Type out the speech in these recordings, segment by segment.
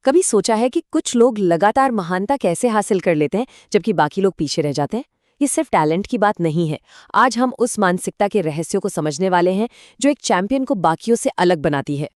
कभी सोचा है कि कुछ लोग लगातार महानता कैसे हासिल कर लेते हैं जबकि बाकी लोग पीछे रह जाते हैं? ये सिर्फ टैलेंट की बात नहीं है। आज हम उस मानसिकता के रहस्यों को समझने वाले हैं जो एक चैंपियन को बाकियों से अलग बनाती है।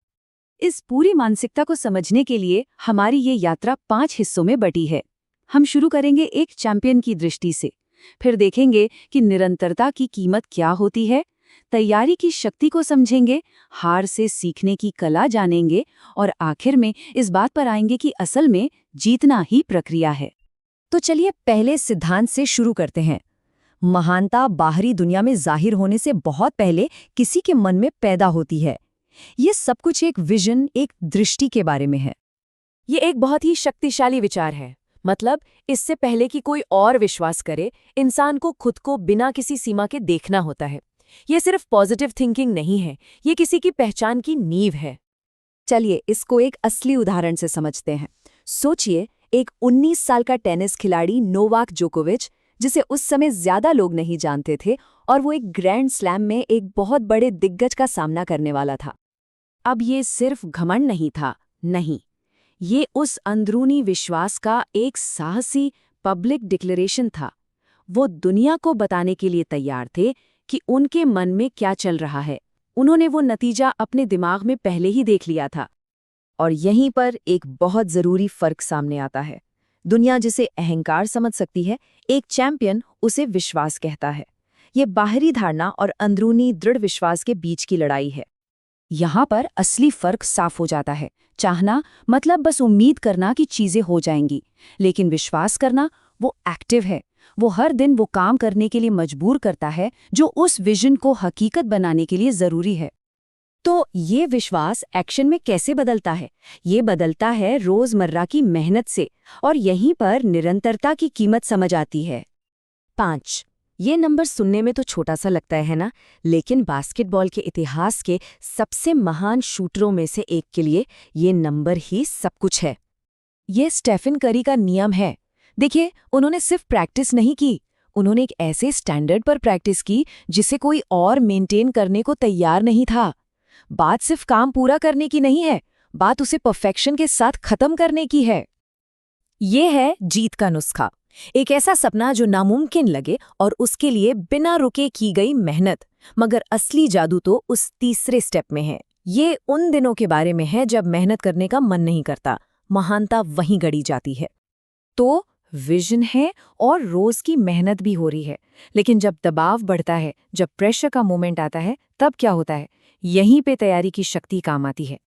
इस पूरी मानसिकता को समझने के लिए हमारी ये यात्रा 5 हिस्सों में बटी है। हम शुरू करेंगे एक चैंपियन की दृष्टि से, फिर देखेंगे कि निरंतरता की कीमत क्या होती है, तैयारी की शक्ति को समझेंगे, हार से सीखने की कला जानेंगे और आखिर में इस बात पर आएंगे कि असल में जीतना ही प्रक्रिया है। तो चलिए पहले सिद्धांत से शुरू करते हैं। महानता बाहरी दुनिया में जाहिर होने से बहुत पहले किसी के मन में पैदा होती है। ये सब कुछ एक विजन, एक दृष्टि के बारे में है। ये एक बहुत ही शक्तिशाली विचार है। मतलब इससे पहले कि कोई और विश्वास करे, इंसान को खुद को बिना किसी सीमा के देखना होता है। ये सिर्फ पॉजिटिव थिंकिंग नहीं है, ये किसी की पहचान की नींव है। चलिए इसको एक असली उदाहरण से समझते हैं। सोचिए एक 19 साल का टेनिस खिलाड़ी नोवाक जोकोविच, जिसे उस समय ज्यादा लोग नहीं जानते थे, और वो एक ग्रैंड स्लैम में एक बहुत बड़े दिग्गज का सामना करने वाला था। अब ये सिर्फ घमंड नहीं था, नहीं, ये उस अंदरूनी विश्वास का एक साहसी पब्लिक डिक्लेरेशन था। वो दुनिया को बताने के लिए तैयार थे कि उनके मन में क्या चल रहा है। उन्होंने वो नतीजा अपने दिमाग में पहले ही देख लिया था। और यहीं पर एक बहुत जरूरी फर्क सामने आता है। दुनिया जिसे अहंकार समझ सकती है, एक चैंपियन उसे विश्वास कहता है। ये बाहरी धारणा और अंदरूनी दृढ़ विश्वास के बीच की लड़ाई है। यहाँ पर असली फर्क साफ हो जाता है। चाहना मतलब बस उम्मीद करना कि चीजें हो जाएंगी, लेकिन विश्वास करना वो एक्टिव है। वो हर दिन वो काम करने के लिए मजबूर करता है जो उस विजन को हकीकत बनाने के लिए जरूरी है। तो ये विश्वास एक्शन में कैसे बदलता है? ये बदलता है रोजमर्रा की मेहनत से, और यहीं पर निरंतरता की कीमत समझ आती है। 5 ये नंबर सुनने में तो छोटा सा लगता है ना, लेकिन बास्केटबॉल के इतिहास के सबसे महान शूटरों में से एक के लिए ये नंबर ही सब कुछ है। ये स्टेफन करी का नियम है। देखिए, उन्होंने सिर्फ प्रैक्टिस नहीं की, उन्होंने एक ऐसे स्टैंडर्ड पर प्रैक्टिस की जिसे कोई और मेंटेन करने को तैयार नहीं था। बात सिर्फ काम पूरा करने की नहीं है, बात उसे परफेक्शन के साथ खत्म करने की है। ये है जीत का नुस्खा। एक ऐसा सपना जो नामुमकिन लगे और उसके लिए बिना रुके की गई मेहनत। मगर असली जादू तो उस तीसरे स्टेप में है। ये उन दिनों के बारे में है जब मेहनत करने का मन नहीं करता, महानता वहीं गढ़ी जाती है। तो विजन है और रोज की मेहनत भी हो रही है, लेकिन जब दबाव बढ़ता है, जब प्रेशर का मोमेंट आता है, तब क्या होता है? यहीं पे तैयारी की शक्ति काम आती है।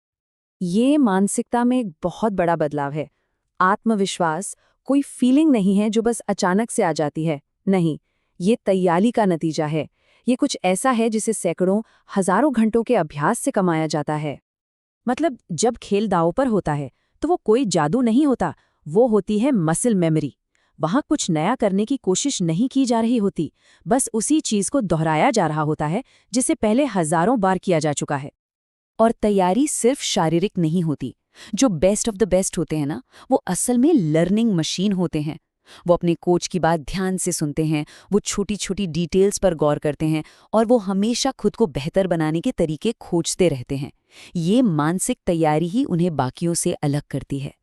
ये मानसिकता में एक बहुत बड़ा बदलाव है। आत्मविश्वास कोई फीलिंग नहीं है जो बस अचानक से आ जाती है, नहीं, ये तैयारी का नतीजा है। ये कुछ ऐसा है जिसे सैकड़ों, हजारों घंटों के अभ्यास से कमाया जाता है। मतलब जब खेल दांव पर होता है तो वो कोई जादू नहीं होता, वो होती है मसल मेमोरी। वहां कुछ नया करने की कोशिश नहीं की जा रही होती, बस उसी चीज को दोहराया जा रहा होता है जिसे पहले हजारों बार किया जा चुका है। और तैयारी सिर्फ शारीरिक नहीं होती। जो बेस्ट ऑफ द बेस्ट होते हैं ना, वो असल में लर्निंग मशीन होते हैं। वो अपने कोच की बात ध्यान से सुनते हैं, वो छोटी छोटी डिटेल्स पर गौर करते हैं, और वो हमेशा खुद को बेहतर बनाने के तरीके खोजते रहते हैं। ये मानसिक तैयारी ही उन्हें बाकियों से अलग करती है।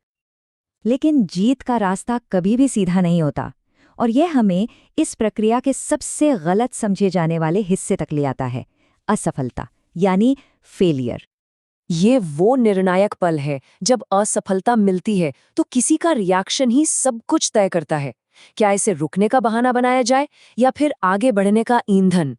लेकिन जीत का रास्ता कभी भी सीधा नहीं होता, और यह हमें इस प्रक्रिया के सबसे गलत समझे जाने वाले हिस्से तक ले आता है, असफलता यानी फेलियर। ये वो निर्णायक पल है जब असफलता मिलती है तो किसी का रिएक्शन ही सब कुछ तय करता है। क्या इसे रुकने का बहाना बनाया जाए या फिर आगे बढ़ने का ईंधन?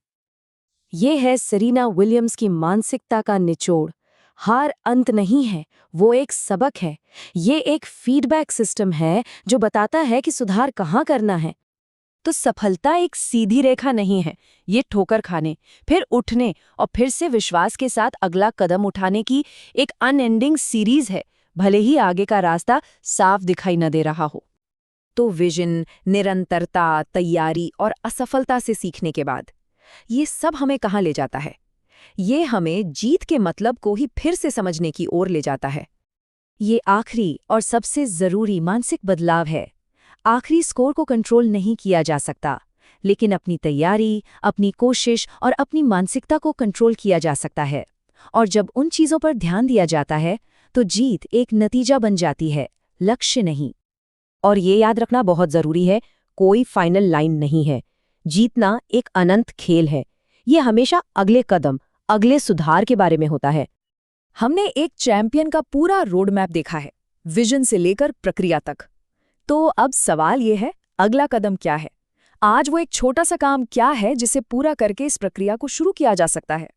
ये है सेरेना विलियम्स की मानसिकता का निचोड़। हार अंत नहीं है, वो एक सबक है। ये एक फीडबैक सिस्टम है जो बताता है कि सुधार कहाँ करना है। तो सफलता एक सीधी रेखा नहीं है, ये ठोकर खाने, फिर उठने और फिर से विश्वास के साथ अगला कदम उठाने की एक अनएंडिंग सीरीज है, भले ही आगे का रास्ता साफ दिखाई न दे रहा हो। तो विजन, निरंतरता, तैयारी और असफलता से सीखने के बाद ये सब हमें कहाँ ले जाता है? ये हमें जीत के मतलब को ही फिर से समझने की ओर ले जाता है। ये आखिरी और सबसे जरूरी मानसिक बदलाव है। आखिरी स्कोर को कंट्रोल नहीं किया जा सकता, लेकिन अपनी तैयारी, अपनी कोशिश और अपनी मानसिकता को कंट्रोल किया जा सकता है। और जब उन चीज़ों पर ध्यान दिया जाता है तो जीत एक नतीजा बन जाती है, लक्ष्य नहीं। और ये याद रखना बहुत जरूरी है, कोई फाइनल लाइन नहीं है। जीतना एक अनंत खेल है। ये हमेशा अगले कदम, अगले सुधार के बारे में होता है। हमने एक चैंपियन का पूरा रोड मैप देखा है, विजन से लेकर प्रक्रिया तक। तो अब सवाल ये है, अगला कदम क्या है? आज वो एक छोटा सा काम क्या है जिसे पूरा करके इस प्रक्रिया को शुरू किया जा सकता है?